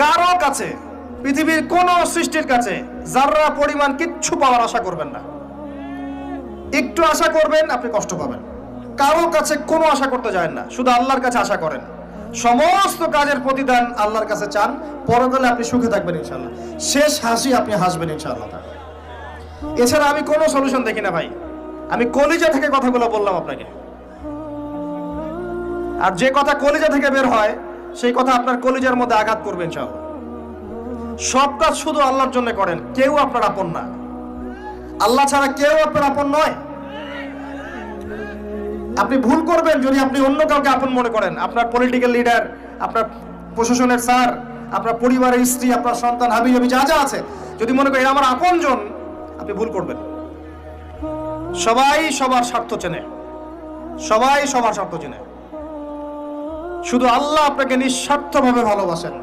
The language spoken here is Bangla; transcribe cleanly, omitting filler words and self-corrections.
কারো কাছে, পৃথিবীর কোন সৃষ্টির কাছে যাররা পরিমাণ কিচ্ছু পাওয়ার আশা করবেন না। একটু আশা করবেন আপনি কষ্ট পাবেন। কারো কাছে কোনো আশা করতে যায় না, শুধু আল্লাহর কাছে আশা করেন। সমস্ত কাজের প্রতিদান আল্লাহর কাছে চান, পরকালে আপনি সুখে থাকবেন ইনশাআল্লাহ। শেষ হাসি আপনি হাসবেন ইনশাআল্লাহ। এছাড়া আমি কোনো সলিউশন দেখি না ভাই। আমি কলিজা থেকে কথাগুলো বললাম আপনাকে, আর যে কথা কলিজা থেকে বের হয় সেই কথা আপনার কলিজার মধ্যে আঘাত করবে ইনশাআল্লাহ। সব কাজ শুধু আল্লাহর জন্য করেন, কেউ আপনার আপন না। আল্লাহ ছাড়া কেউ আপনার আপন নয়। আপনি ভুল করবেন যদি আপনি অন্য কাউকে আপন মনে করেন। আপনার পলিটিক্যাল লিডার, আপনার প্রশাসনের স্যার, আপনার পরিবারের স্ত্রী, আপনার সন্তান, হাবি জাবি যা যা আছে, যদি মনে করেন আমার আপনজন, আপনি ভুল করবেন। সবাই সবার স্বার্থ চেনে, সবাই সবার স্বার্থ চেনে। শুধু আল্লাহ আপনাকে নিঃস্বার্থভাবে ভালোবাসেন।